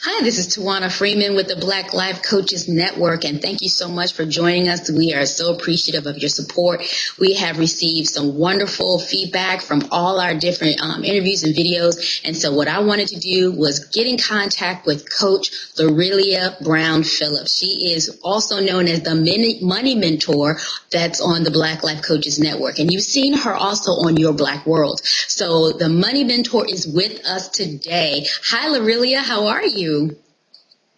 Hi, this is Towanna Freeman with the Black Life Coaches Network, and thank you so much for joining us. We are so appreciative of your support. We have received some wonderful feedback from all our different interviews and videos, and so what I wanted to do was get in contact with Coach Lorillia Brown-Phillips. She is also known as the Money Mentor that's on the Black Life Coaches Network, and you've seen her also on Your Black World. So the Money Mentor is with us today. Hi, Lorillia. How are you?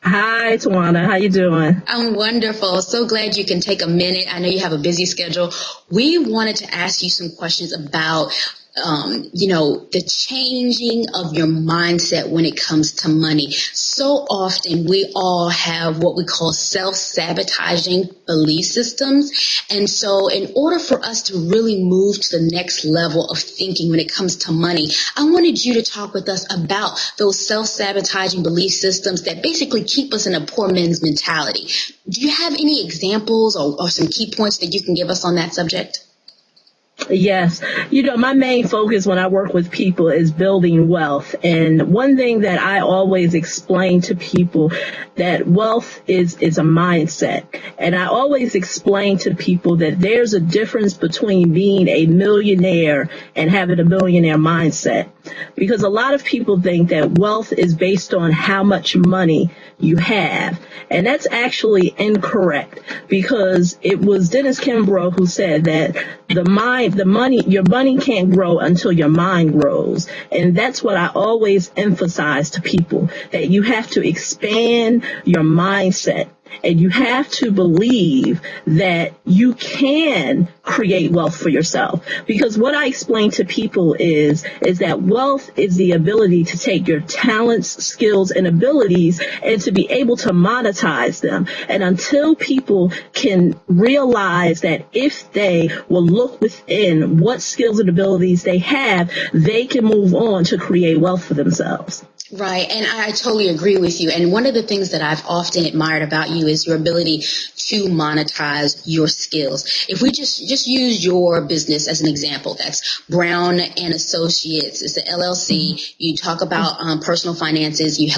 Hi, Towanna. How you doing? I'm wonderful. So glad you can take a minute. I know you have a busy schedule. We wanted to ask you some questions about the changing of your mindset when it comes to money. So often we all have what we call self-sabotaging belief systems. And so in order for us to really move to the next level of thinking when it comes to money, I wanted you to talk with us about those self-sabotaging belief systems that basically keep us in a poor man's mentality. Do you have any examples or some key points that you can give us on that subject? Yes. My main focus when I work with people is building wealth. And one thing that I always explain to people that wealth is a mindset. And I always explain to people that there's a difference between being a millionaire and having a millionaire mindset. Because a lot of people think that wealth is based on how much money you have. And that's actually incorrect, because it was Dennis Kimbrough who said that your money can't grow until your mind grows. And that's what I always emphasize to people, that you have to expand your mindset. And you have to believe that you can create wealth for yourself. Because what I explain to people is that wealth is the ability to take your talents, skills, and abilities and to be able to monetize them. And until people can realize that if they will look within what skills and abilities they have, they can move on to create wealth for themselves. Right. And I totally agree with you. And one of the things that I've often admired about you is your ability to monetize your skills. If we just use your business as an example, that's Brown and Associates. It's an LLC. You talk about personal finances. You're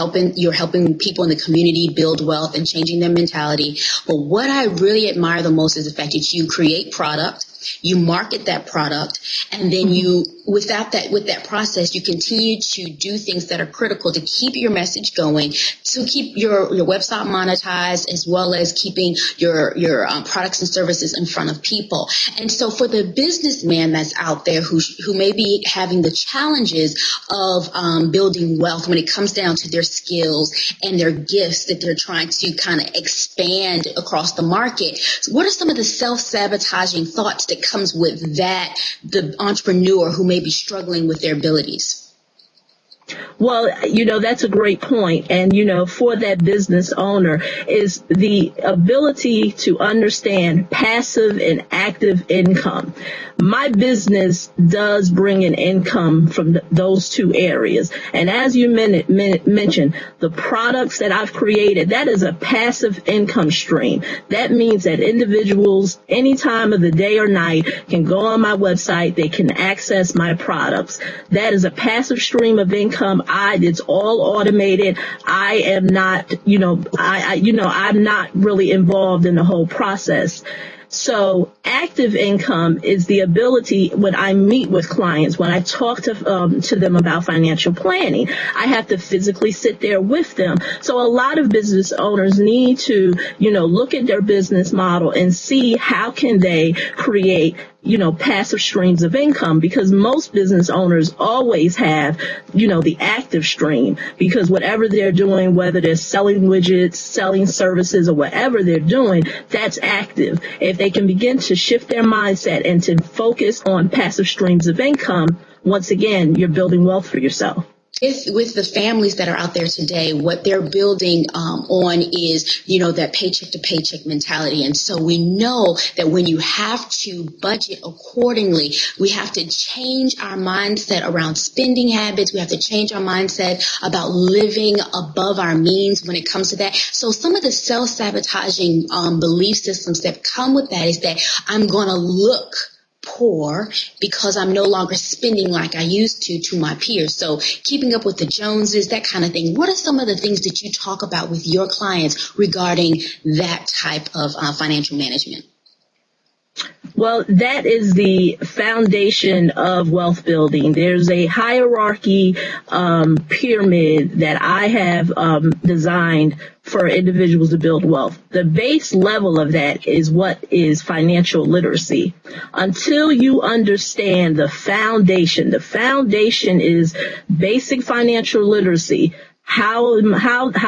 helping people in the community build wealth and changing their mentality. But what I really admire the most is the fact that you create product. You market that product, and then with that process, you continue to do things that are critical to keep your message going, to keep your website monetized, as well as keeping your products and services in front of people. And so for the businessman that's out there who may be having the challenges of building wealth when it comes down to their skills and their gifts that they're trying to kind of expand across the market, what are some of the self-sabotaging thoughts that comes with that, the entrepreneur who may be struggling with their abilities? Well, that's a great point. And, for that business owner is the ability to understand passive and active income. My business does bring in income from those two areas. And as you mentioned, the products that I've created, that is a passive income stream. That means that individuals, any time of the day or night, can go on my website. They can access my products. That is a passive stream of income. It's all automated. I am not, I'm not really involved in the whole process. So active income is the ability when I meet with clients, when I talk to them about financial planning, I have to physically sit there with them. So a lot of business owners need to, look at their business model and see how can they create passive streams of income, because most business owners always have, the active stream, because whatever they're doing, whether they're selling widgets, selling services, or whatever they're doing, that's active. If they can begin to shift their mindset and to focus on passive streams of income, once again, you're building wealth for yourself. With the families that are out there today, what they're building on is, that paycheck to paycheck mentality. And so we know that when you have to budget accordingly, we have to change our mindset around spending habits. We have to change our mindset about living above our means when it comes to that. So some of the self-sabotaging belief systems that come with that is that I'm going to look poor because I'm no longer spending like I used to my peers. So keeping up with the Joneses, that kind of thing. What are some of the things that you talk about with your clients regarding that type of financial management? Well, that is the foundation of wealth building. There's a hierarchy pyramid that I have designed for individuals to build wealth. The base level of that is what is financial literacy. Until you understand the foundation is basic financial literacy. How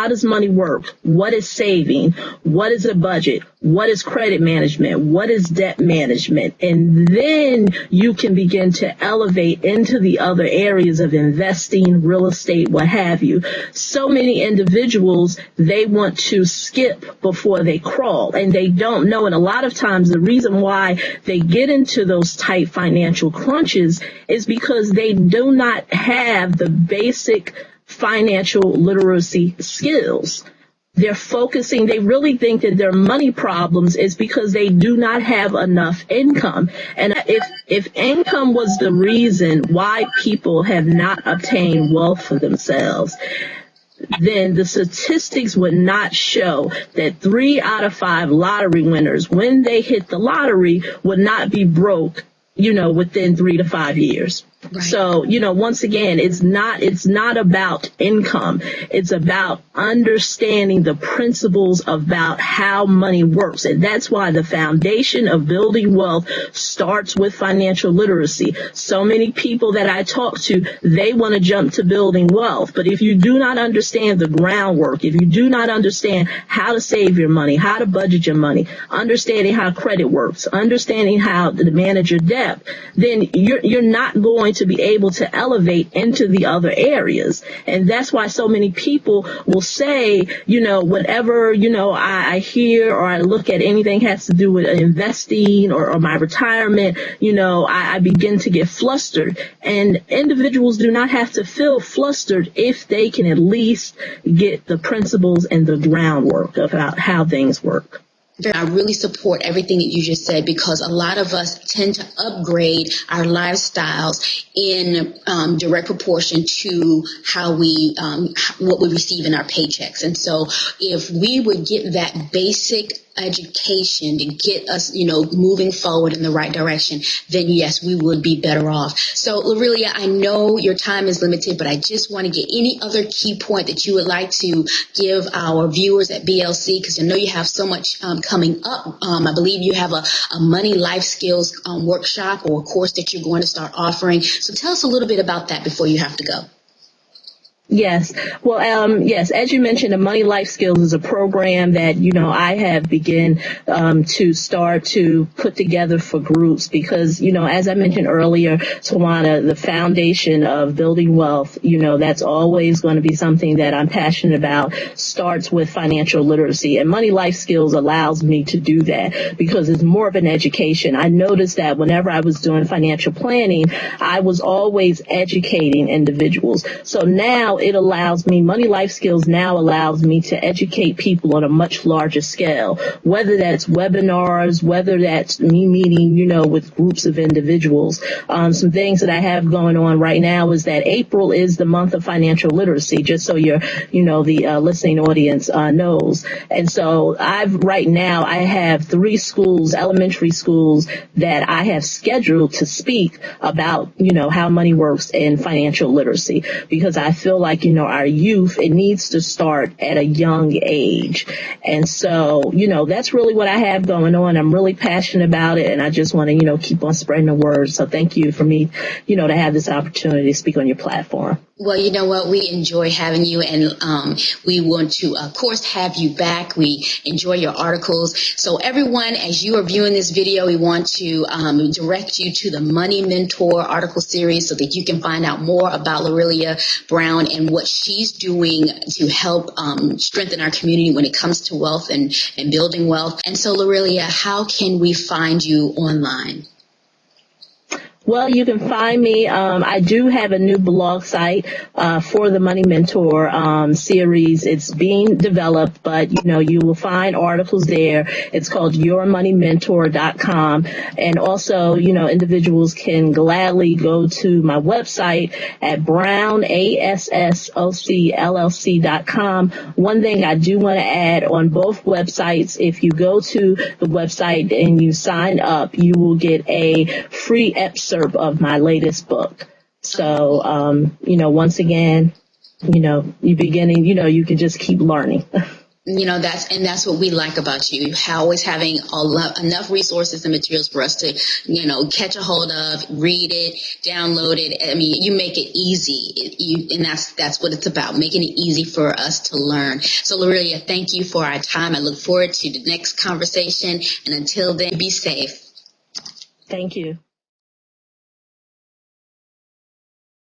does money work? What is saving? What is a budget? What is credit management? What is debt management? And then you can begin to elevate into the other areas of investing, real estate, what have you. So many individuals, they want to skip before they crawl, and they don't know. And a lot of times the reason why they get into those tight financial crunches is because they do not have the basic financial literacy skills. They really think that their money problems is because they do not have enough income. And if income was the reason why people have not obtained wealth for themselves, then the statistics would not show that 3 out of 5 lottery winners, when they hit the lottery, would not be broke, within 3 to 5 years. Right. So, once again, it's not about income. It's about understanding the principles about how money works. And that's why the foundation of building wealth starts with financial literacy. So many people that I talk to, they want to jump to building wealth. But if you do not understand the groundwork, if you do not understand how to save your money, how to budget your money, understanding how credit works, understanding how to manage your debt, then you're not going to be able to elevate into the other areas. And that's why so many people will say, whenever, I hear or I look at anything has to do with investing or my retirement, I begin to get flustered. And individuals do not have to feel flustered if they can at least get the principles and the groundwork about how things work. I really support everything that you just said, because a lot of us tend to upgrade our lifestyles in direct proportion to how what we receive in our paychecks. And so if we would get that basic education to get us, moving forward in the right direction, then yes, we would be better off. So Lorillia, I know your time is limited, but I just want to get any other key point that you would like to give our viewers at BLC, because I know you have so much coming up. I believe you have a money life skills workshop or a course that you're going to start offering. So tell us a little bit about that before you have to go. Yes. Well, yes, as you mentioned, the Money Life Skills is a program that, I have begun to start to put together for groups because, as I mentioned earlier, Towanna, the foundation of building wealth, that's always going to be something that I'm passionate about, starts with financial literacy. And Money Life Skills allows me to do that because it's more of an education. I noticed that whenever I was doing financial planning, I was always educating individuals. So now Money Life Skills now allows me to educate people on a much larger scale, whether that's webinars, whether that's me meeting, with groups of individuals. Some things that I have going on right now is that April is the month of financial literacy, just so the listening audience knows. And so right now I have 3 schools, elementary schools, that I have scheduled to speak about, how money works in financial literacy, because I feel like, our youth, it needs to start at a young age. And so, that's really what I have going on. I'm really passionate about it, and I just want to, keep on spreading the word. So thank you for me, to have this opportunity to speak on your platform. Well, you know what? We enjoy having you, and we want to, of course, have you back. We enjoy your articles. So everyone, as you are viewing this video, we want to direct you to the Money Mentor article series so that you can find out more about Lorillia Brown and what she's doing to help strengthen our community when it comes to wealth and building wealth. And so, Lorillia, how can we find you online? Well, you can find me. I do have a new blog site for the Money Mentor series. It's being developed, but you will find articles there. It's called yourmoneymentor.com. And also, individuals can gladly go to my website at brownassocllc.com. One thing I do want to add, on both websites, if you go to the website and you sign up, you will get a free excerpt of my latest book. So, once again, you can just keep learning. That's what we like about you. You're always having enough resources and materials for us to, catch a hold of, read it, download it. I mean, you make it easy. And that's what it's about, making it easy for us to learn. So, Lorillia, thank you for our time. I look forward to the next conversation. And until then, be safe. Thank you.